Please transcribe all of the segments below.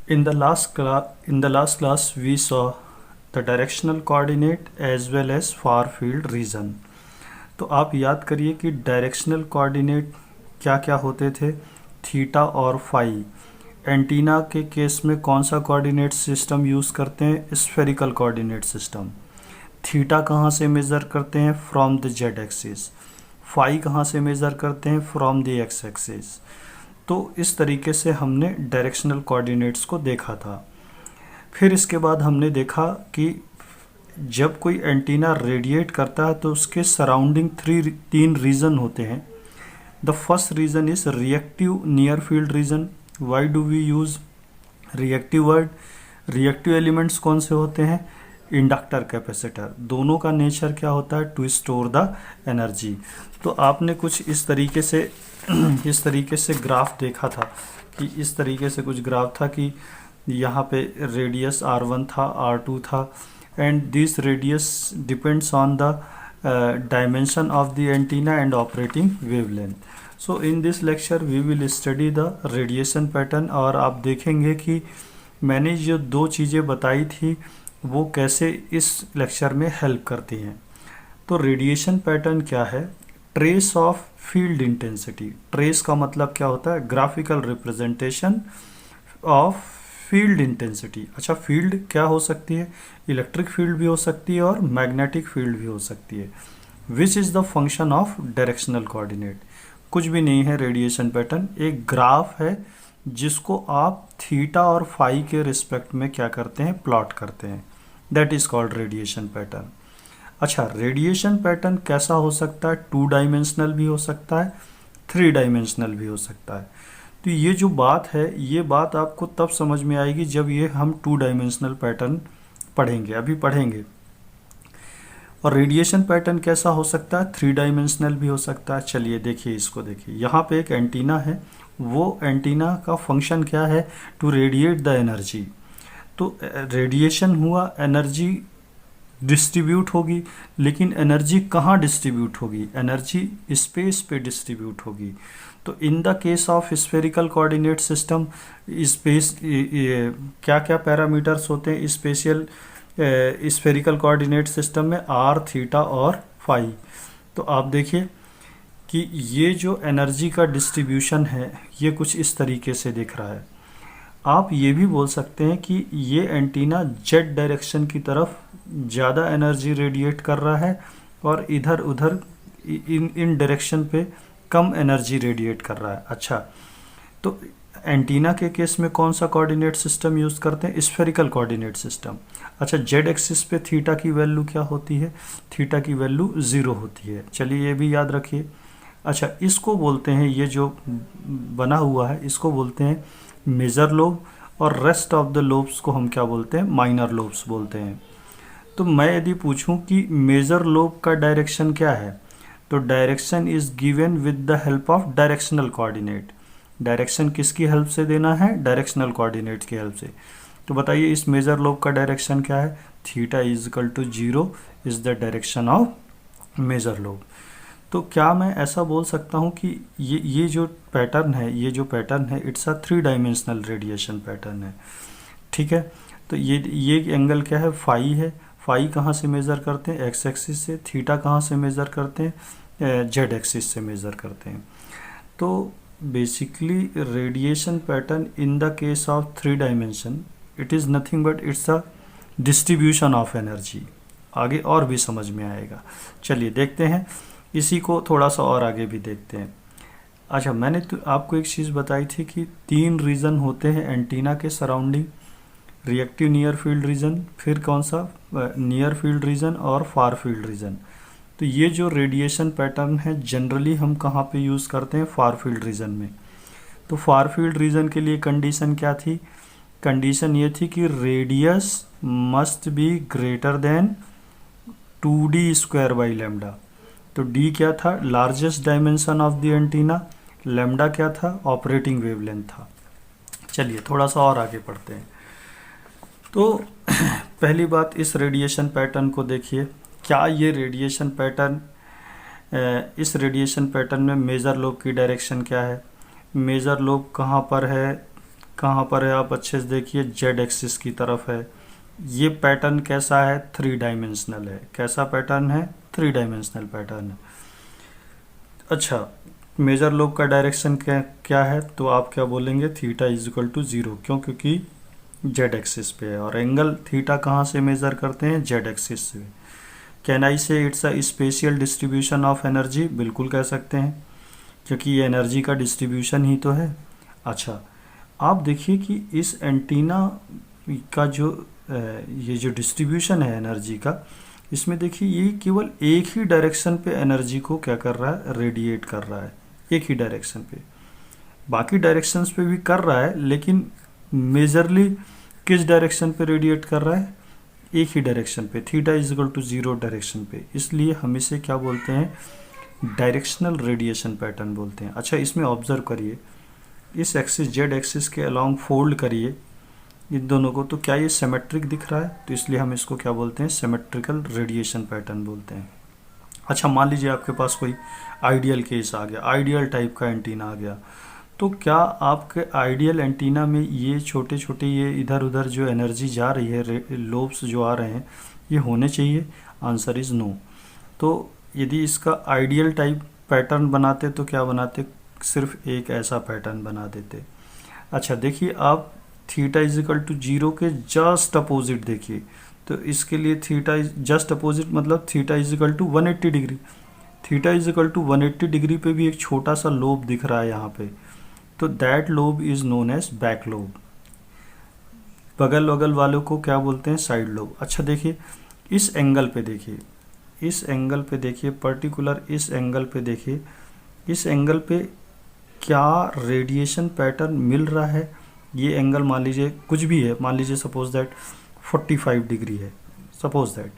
In the last class, we saw the directional coordinate as well as far field region. तो आप याद करिए कि डायरेक्शनल कोऑर्डिनेट क्या क्या होते थे, थीटा और फाई। एंटीना के केस में कौन सा कोऑर्डिनेट सिस्टम यूज़ करते हैं? Spherical coordinate system. थीटा कहाँ से मेज़र करते हैं? From the Z axis. Phi कहाँ से मेज़र करते हैं? From the X axis. तो इस तरीके से हमने डायरेक्शनल कोऑर्डिनेट्स को देखा था। फिर इसके बाद हमने देखा कि जब कोई एंटीना रेडिएट करता है तो उसके सराउंडिंग तीन रीजन होते हैं। The first region is reactive near field region. Why do we use reactive word? Reactive elements कौन से होते हैं? Inductor, capacitor. दोनों का नेचर क्या होता है? To store the energy. तो आपने कुछ इस तरीके से ग्राफ देखा था कि इस तरीके से कुछ ग्राफ था कि यहाँ पे रेडियस r1 था, r2 था, and this radius depends on the dimension of the antenna and operating wavelength. So in this lecture we will study the radiation pattern, और आप देखेंगे कि मैंने जो दो चीज़ें बताई थी वो कैसे इस लेक्चर में हेल्प करती हैं। तो रेडिएशन पैटर्न क्या है? Trace of field intensity. Trace का मतलब क्या होता है? Graphical representation of field intensity. अच्छा, फील्ड क्या हो सकती है? इलेक्ट्रिक फील्ड भी हो सकती है और मैग्नेटिक फील्ड भी हो सकती है। Which is the function of directional coordinate? कुछ भी नहीं है रेडिएशन पैटर्न, एक ग्राफ है जिसको आप थीटा और फाई के रिस्पेक्ट में क्या करते हैं? प्लॉट करते हैं। That is called radiation pattern. अच्छा, रेडिएशन पैटर्न कैसा हो सकता है? 2 डायमेंशनल भी हो सकता है, 3 डायमेंशनल भी हो सकता है। तो ये जो बात है, ये बात आपको तब समझ में आएगी जब ये हम 2 डायमेंशनल पैटर्न पढ़ेंगे, अभी पढ़ेंगे। और रेडिएशन पैटर्न कैसा हो सकता है? 3 डायमेंशनल भी हो सकता है। चलिए देखिए, इसको देखिए, यहाँ पे एक एंटीना है, वो एंटीना का फंक्शन क्या है? To radiate the energy. तो रेडिएशन हुआ, एनर्जी डिस्ट्रीब्यूट होगी, लेकिन एनर्जी कहाँ डिस्ट्रीब्यूट होगी? एनर्जी स्पेस पे डिस्ट्रीब्यूट होगी। तो in the case of spherical coordinate system, space क्या क्या पैरामीटर्स होते हैं स्पेशियल स्फेरिकल कोऑर्डिनेट सिस्टम में? आर, थीटा और फाई। तो आप देखिए कि ये जो एनर्जी का डिस्ट्रीब्यूशन है ये कुछ इस तरीके से दिख रहा है। आप ये भी बोल सकते हैं कि ये एंटीना जेड डायरेक्शन की तरफ ज़्यादा एनर्जी रेडिएट कर रहा है और इधर उधर इन डायरेक्शन पे कम एनर्जी रेडिएट कर रहा है। अच्छा, तो एंटीना के केस में कौन सा कोऑर्डिनेट सिस्टम यूज़ करते हैं? Spherical coordinate system. अच्छा, जेड एक्सिस पे थीटा की वैल्यू क्या होती है? थीटा की वैल्यू 0 होती है। चलिए ये भी याद रखिए। अच्छा, इसको बोलते हैं, ये जो बना हुआ है इसको बोलते हैं मेजर लोब, और रेस्ट ऑफ द लोब्स को हम क्या बोलते हैं? माइनर लोब्स बोलते हैं। तो मैं यदि पूछूं कि मेजर लोब का डायरेक्शन क्या है, तो direction is given with the help of directional coordinate. Direction किसकी हेल्प से देना है? डायरेक्शनल कोऑर्डिनेट की हेल्प से। तो बताइए इस मेजर लोब का डायरेक्शन क्या है? Theta is equal to 0 is the direction of major lobe. तो क्या मैं ऐसा बोल सकता हूँ कि ये जो पैटर्न है it's a 3 dimensional radiation pattern है। ठीक है, तो ये एंगल क्या है? फाई है। फाई कहाँ से मेज़र करते हैं? एक्स एक्सिस से। थीटा कहाँ से मेज़र करते हैं? जेड एक्सिस से मेज़र करते हैं। तो basically radiation pattern in the case of 3 dimension, it is nothing but it's a distribution of energy. आगे और भी समझ में आएगा। चलिए देखते हैं, इसी को थोड़ा सा और आगे भी देखते हैं। अच्छा, मैंने तो आपको एक चीज़ बताई थी कि 3 रीजन होते हैं एंटीना के surrounding, reactive near field reason, फिर कौन सा? नियर फील्ड रीजन और फार फील्ड रीजन। तो ये जो रेडिएशन पैटर्न है जनरली हम कहाँ पे यूज़ करते हैं? फार फील्ड रीजन में। तो फार फील्ड रीजन के लिए कंडीशन क्या थी? कंडीशन ये थी कि radius must be greater than 2d² by lambda. तो d क्या था? Largest dimension of the antenna. Lambda क्या था? ऑपरेटिंग वेवलेंथ था। चलिए थोड़ा सा और आगे पढ़ते हैं। तो पहली बात, इस रेडिएशन पैटर्न को देखिए। क्या ये रेडिएशन पैटर्न, इस रेडिएशन पैटर्न में मेजर लोब की डायरेक्शन क्या है? मेजर लोब कहाँ पर है? कहाँ पर है आप अच्छे से देखिए, जेड एक्सिस की तरफ है। ये पैटर्न कैसा है, 3 डायमेंशनल है। कैसा पैटर्न है, 3 डायमेंशनल पैटर्न है। अच्छा, मेजर लोब का डायरेक्शन क्या क्या है, तो आप क्या बोलेंगे, थीटा इज इक्वल टू 0। क्यों, क्योंकि जेड एक्सिस पे है, और एंगल थीटा कहाँ से मेजर करते हैं, जेड एक्सिस से। Can I say it's a spatial distribution of energy, बिल्कुल कह सकते हैं, क्योंकि ये एनर्जी का डिस्ट्रीब्यूशन ही तो है। अच्छा, आप देखिए कि इस एंटीना का जो ये जो डिस्ट्रीब्यूशन है एनर्जी का, इसमें देखिए ये केवल एक ही डायरेक्शन पे एनर्जी को क्या कर रहा है, रेडिएट कर रहा है, एक ही डायरेक्शन पे। बाकी डायरेक्शंस पे भी कर रहा है, लेकिन मेजरली किस डायरेक्शन पे रेडिएट कर रहा है, एक ही डायरेक्शन पे, theta is equal to 0 direction पे। इसलिए हम इसे क्या बोलते हैं, डायरेक्शनल रेडिएशन पैटर्न बोलते हैं। अच्छा, इसमें ऑब्जर्व करिए, इस एक्सिस जेड एक्सिस के अलोंग फोल्ड करिए इन दोनों को, तो क्या ये सिमेट्रिक दिख रहा है, तो इसलिए हम इसको क्या बोलते हैं, सिमेट्रिकल रेडिएशन पैटर्न बोलते हैं। अच्छा, मान लीजिए आपके पास कोई आइडियल केस आ गया, आइडियल टाइप का एंटीना आ गया, तो क्या आपके आइडियल एंटीना में ये छोटे छोटे ये इधर उधर जो एनर्जी जा रही है, लोब्स जो आ रहे हैं, ये होने चाहिए, आंसर इज़ नो। तो यदि इसका आइडियल टाइप पैटर्न बनाते तो क्या बनाते, सिर्फ एक ऐसा पैटर्न बना देते। अच्छा, देखिए आप थीटा इज इक्वल टू 0 के जस्ट अपोजिट देखिए, तो इसके लिए थीटा इज जस्ट अपोजिट मतलब theta is equal to 180 degree. Theta is equal to 180 degree पे भी एक छोटा सा लोब दिख रहा है यहाँ पे, तो that lobe is known as back lobe. बगल बगल वालों को क्या बोलते हैं, साइड लोब। अच्छा, देखिए इस एंगल पे देखिए, इस एंगल पे देखिए, पर्टिकुलर इस एंगल पे देखिए, इस एंगल पे क्या रेडिएशन पैटर्न मिल रहा है। ये एंगल मान लीजिए कुछ भी है, मान लीजिए सपोज दैट 45 डिग्री है, सपोज दैट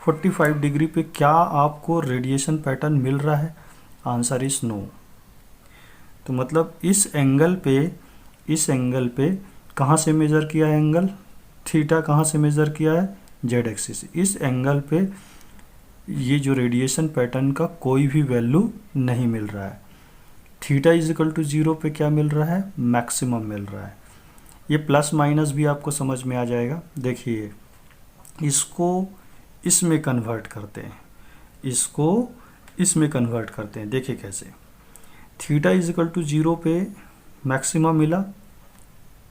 45 डिग्री पे क्या आपको रेडिएशन पैटर्न मिल रहा है, आंसर इज नो। तो मतलब इस एंगल पे कहाँ से मेज़र किया है एंगल, थीटा कहाँ से मेज़र किया है, जेड एक्सिस। इस एंगल पे ये जो रेडिएशन पैटर्न का कोई भी वैल्यू नहीं मिल रहा है। थीटा इज इक्वल टू 0 पे क्या मिल रहा है, मैक्सिमम मिल रहा है। ये प्लस माइनस भी आपको समझ में आ जाएगा। देखिए इसको इसमें कन्वर्ट करते हैं, इसको इसमें कन्वर्ट करते हैं, देखिए कैसे। थीटा इज इक्वल टू 0 पे मैक्सिमम मिला,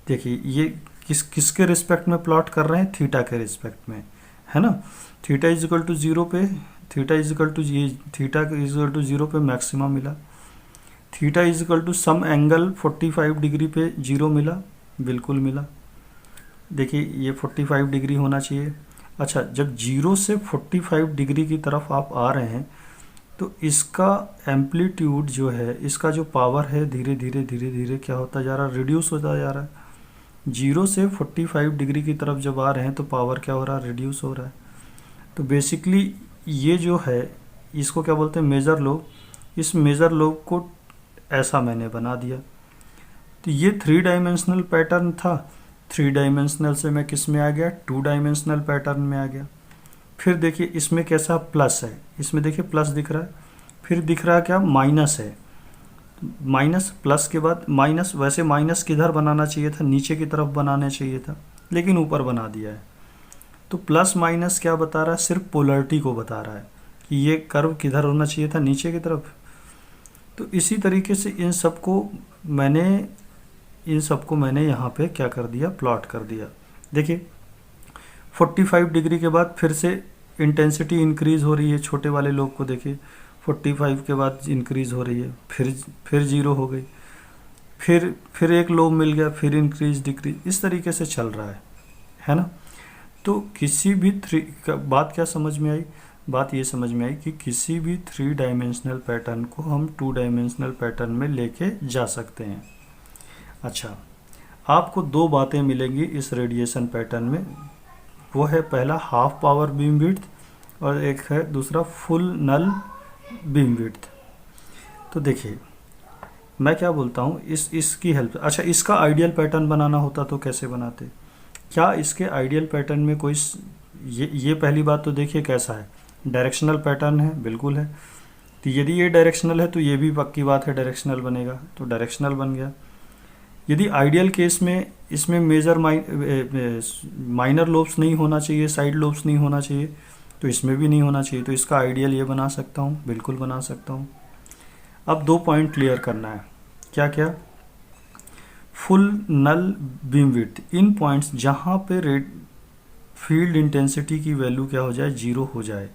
देखिए ये किसके रिस्पेक्ट में प्लॉट कर रहे हैं, थीटा के रिस्पेक्ट में, है ना। थीटा इज इक्वल टू 0 पे, थीटा इज इक्वल टू 0 पे मैक्सिमम मिला। Theta is equal to some angle 45 degree पे 0 मिला, बिल्कुल मिला। देखिए ये 45 डिग्री होना चाहिए। अच्छा, जब 0 से 45 डिग्री की तरफ आप आ रहे हैं, तो इसका एम्पलीट्यूड जो है, इसका जो पावर है, धीरे धीरे क्या होता जा रहा है, रिड्यूस होता जा रहा है। 0 से 45 डिग्री की तरफ जब आ रहे हैं तो पावर क्या हो रहा है, रिड्यूस हो रहा है। तो बेसिकली ये जो है, इसको क्या बोलते हैं, मेजर लोब। इस मेजर लोब को ऐसा मैंने बना दिया। तो ये 3 डायमेंशनल पैटर्न था, 3 डायमेंशनल से मैं किस में आ गया, 2 डायमेंशनल पैटर्न में आ गया। फिर देखिए इसमें कैसा प्लस है, इसमें देखिए प्लस दिख रहा है, फिर दिख रहा है क्या, माइनस है। माइनस प्लस के बाद माइनस, वैसे माइनस किधर बनाना चाहिए था, नीचे की तरफ बनाना चाहिए था, लेकिन ऊपर बना दिया है। तो प्लस माइनस क्या बता रहा है, सिर्फ पोलरिटी को बता रहा है कि ये कर्व किधर होना चाहिए था, नीचे की तरफ। तो इसी तरीके से इन सबको मैंने यहाँ पे क्या कर दिया, प्लॉट कर दिया। देखिए 45 डिग्री के बाद फिर से इंटेंसिटी इंक्रीज हो रही है, छोटे वाले लोग को देखिए 45 के बाद इंक्रीज हो रही है, फिर 0 हो गई, फिर एक लोब मिल गया, फिर इंक्रीज डिक्रीज, इस तरीके से चल रहा है ना। तो किसी भी बात क्या समझ में आई, बात ये समझ में आई कि किसी भी 3 डायमेंशनल पैटर्न को हम 2 डायमेंशनल पैटर्न में लेके जा सकते हैं। अच्छा, आपको 2 बातें मिलेंगी इस रेडिएशन पैटर्न में, वो है पहला हाफ पावर बीम विड्थ और एक है दूसरा फुल नल बीम विड्थ। तो देखिए मैं क्या बोलता हूँ, इसकी हेल्प। अच्छा, इसका आइडियल पैटर्न बनाना होता तो कैसे बनाते, क्या इसके आइडियल पैटर्न में कोई ये पहली बात तो देखिए कैसा है, डायरेक्शनल पैटर्न है, बिल्कुल है। तो यदि ये डायरेक्शनल है तो ये भी पक्की बात है डायरेक्शनल बनेगा, तो डायरेक्शनल बन गया। यदि आइडियल केस में इसमें मेजर माइनर लोब्स नहीं होना चाहिए, साइड लोब्स नहीं होना चाहिए, तो इसमें भी नहीं होना चाहिए। तो इसका आइडियल ये बना सकता हूँ, बिल्कुल बना सकता हूँ। अब 2 पॉइंट क्लियर करना है। क्या क्या? फुल नल बीम विड्थ, इन पॉइंट्स जहाँ पे रेड फील्ड इंटेंसिटी की वैल्यू क्या हो जाए, 0 हो जाए,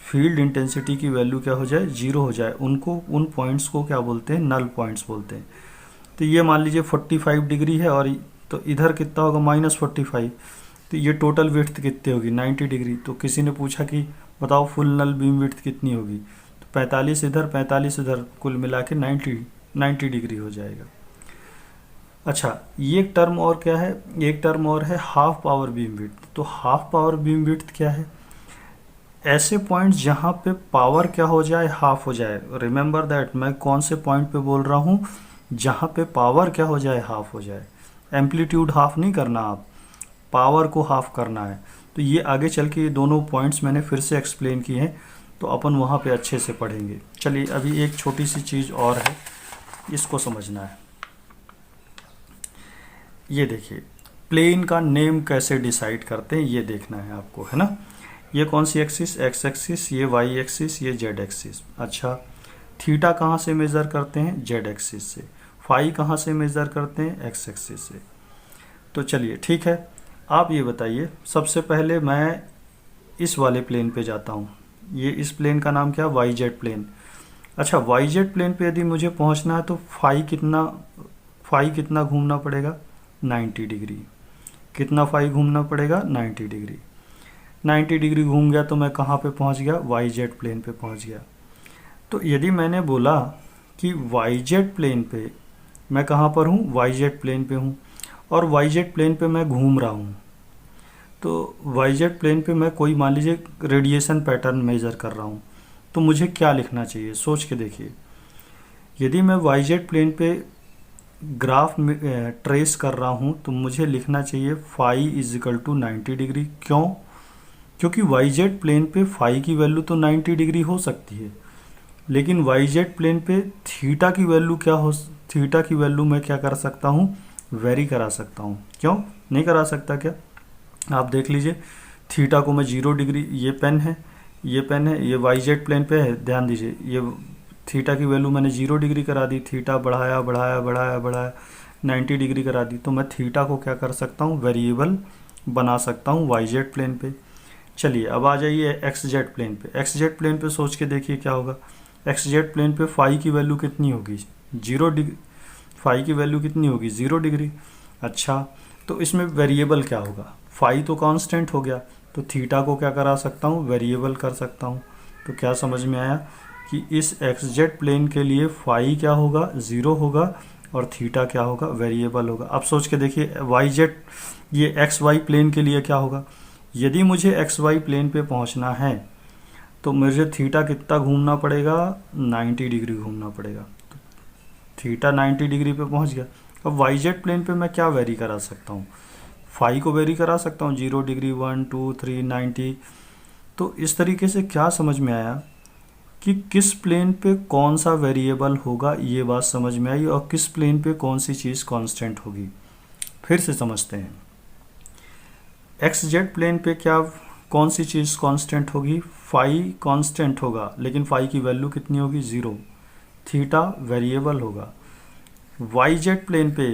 फील्ड इंटेंसिटी की वैल्यू क्या हो जाए, 0 हो जाए, उनको, उन पॉइंट्स को क्या बोलते हैं, नल पॉइंट्स बोलते हैं। तो ये मान लीजिए 45 डिग्री है और तो इधर कितना होगा, -45, तो ये टोटल विड्थ कितनी होगी, 90 डिग्री। तो किसी ने पूछा कि बताओ फुल नल बीम विड्थ कितनी होगी, तो 45 इधर 45 इधर, कुल मिला के 90 डिग्री हो जाएगा। अच्छा, ये एक टर्म और क्या है, एक टर्म और है हाफ पावर बीम विड्थ। तो हाफ पावर बीम विड्थ क्या है, ऐसे पॉइंट्स जहाँ पे पावर क्या हो जाए, हाफ हो जाए। रिमेंबर दैट, मैं कौन से पॉइंट पे बोल रहा हूँ, जहाँ पे पावर क्या हो जाए, हाफ हो जाए। एम्पलीट्यूड हाफ नहीं करना, आप पावर को हाफ करना है। तो ये आगे चल के ये दोनों पॉइंट्स मैंने फिर से एक्सप्लेन किए हैं, तो अपन वहाँ पे अच्छे से पढ़ेंगे। चलिए अभी एक छोटी सी चीज़ और है, इसको समझना है। ये देखिए, प्लेन का नेम कैसे डिसाइड करते हैं ये देखना है आपको, है ना। ये कौन सी एक्सिस, एक्स एक्सिस, ये वाई एक्सिस, ये जेड एक्सिस। अच्छा, थीटा कहाँ से मेज़र करते हैं, जेड एक्सिस से। फाई कहाँ से मेज़र करते हैं, एक्स एक्सिस से। तो चलिए ठीक है, आप ये बताइए, सबसे पहले मैं इस वाले प्लेन पे जाता हूँ। ये इस प्लेन का नाम क्या है, वाई जेड प्लेन। अच्छा, वाई जेड प्लेन पे यदि मुझे पहुँचना है तो फाई कितना घूमना पड़ेगा, 90 डिग्री। कितना फाई घूमना पड़ेगा, 90 डिग्री। 90 डिग्री घूम गया तो मैं कहाँ पे पहुँच गया, वाई जेड प्लेन पे पहुँच गया। तो यदि मैंने बोला कि वाई जेड प्लेन पे मैं कहाँ पर हूँ, वाई जेड प्लेन पे हूँ, और वाई जेड प्लेन पे मैं घूम रहा हूँ, तो वाई जेड प्लेन पे मैं कोई मान लीजिए रेडिएशन पैटर्न मेज़र कर रहा हूँ, तो मुझे क्या लिखना चाहिए, सोच के देखिए। यदि मैं वाई जेड प्लेन पे ग्राफ में ट्रेस कर रहा हूँ, तो मुझे लिखना चाहिए फाई = 90 डिग्री। क्यों? क्योंकि वाई जेड प्लेन पे फाई की वैल्यू तो 90 डिग्री हो सकती है, लेकिन वाई जेड प्लेन पे थीटा की वैल्यू क्या हो, थीटा की वैल्यू मैं क्या कर सकता हूँ, वेरी करा सकता हूँ। क्यों नहीं करा सकता, क्या? आप देख लीजिए, थीटा को मैं 0 डिग्री, ये पेन है, ये वाई जेड प्लेन पे है, ध्यान दीजिए, ये थीटा की वैल्यू मैंने 0 डिग्री करा दी, थीटा बढ़ाया बढ़ाया बढ़ाया बढ़ाया 90 डिग्री करा दी, तो मैं थीटा को क्या कर सकता हूँ, वेरिएबल बना सकता हूँ वाई जेड प्लेन पे। चलिए अब आ जाइए एक्स जेड प्लेन पे। एक्स जेड प्लेन पे सोच के देखिए क्या होगा। एक्स जेड प्लेन पे फाई की वैल्यू कितनी होगी, 0 डिग्री। फाई की वैल्यू कितनी होगी, 0 डिग्री। अच्छा, तो इसमें वेरिएबल क्या होगा, फाई तो कांस्टेंट हो गया, तो थीटा को क्या करा सकता हूँ, वेरिएबल कर सकता हूँ। तो क्या समझ में आया कि इस एक्स जेड प्लेन के लिए फाई क्या होगा, 0 होगा, और थीटा क्या होगा, वेरिएबल होगा। अब सोच के देखिए वाई जेड, ये एक्स वाई प्लेन के लिए क्या होगा। यदि मुझे एक्स वाई प्लेन पे पहुंचना है तो मुझे थीटा कितना घूमना पड़ेगा, 90 डिग्री घूमना पड़ेगा। तो थीटा 90 डिग्री पे पहुंच गया। अब वाई जेड प्लेन पे मैं क्या वेरी करा सकता हूँ, फाई को वेरी करा सकता हूँ, 0 डिग्री, 1 2 3 90। तो इस तरीके से क्या समझ में आया कि किस प्लेन पे कौन सा वेरिएबल होगा, ये बात समझ में आई, और किस प्लेन पे कौन सी चीज़ कांस्टेंट होगी। फिर से समझते हैं, एक्स जेड प्लेन पे क्या कौन सी चीज़ कांस्टेंट होगी, फाई कांस्टेंट होगा, लेकिन फाई की वैल्यू कितनी होगी, 0। थीटा वेरिएबल होगा। वाई जेड प्लेन पे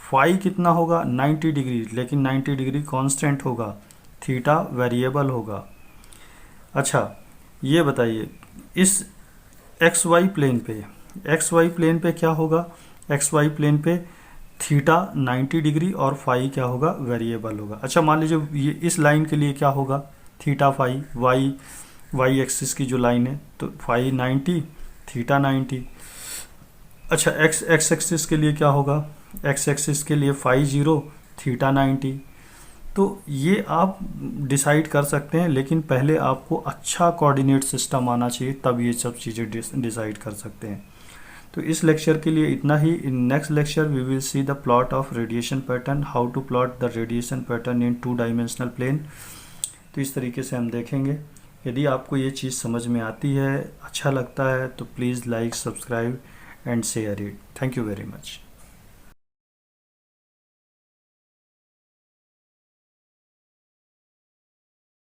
फाई कितना होगा, 90 डिग्री, लेकिन 90 डिग्री कांस्टेंट होगा, थीटा वेरिएबल होगा। अच्छा, ये बताइए इस एक्स वाई प्लेन पे क्या होगा, एक्स वाई प्लेन पे थीटा 90 डिग्री और फाई क्या होगा, वेरिएबल होगा। अच्छा, मान लीजिए ये इस लाइन के लिए क्या होगा, थीटा फाई, वाई एक्सिस की जो लाइन है, तो फाई 90, थीटा 90। अच्छा, एक्स एक्सिस के लिए क्या होगा, एक्स एक्सिस के लिए फाई 0, थीटा 90। तो ये आप डिसाइड कर सकते हैं, लेकिन पहले आपको अच्छा कोऑर्डिनेट सिस्टम आना चाहिए, तब ये सब चीज़ें डिसाइड कर सकते हैं। तो इस लेक्चर के लिए इतना ही। In next lecture we will see the plot of radiation pattern, how to plot the radiation pattern in 2 dimensional plane. तो इस तरीके से हम देखेंगे। यदि आपको ये चीज़ समझ में आती है, अच्छा लगता है, तो please like, subscribe and share it. Thank you very much.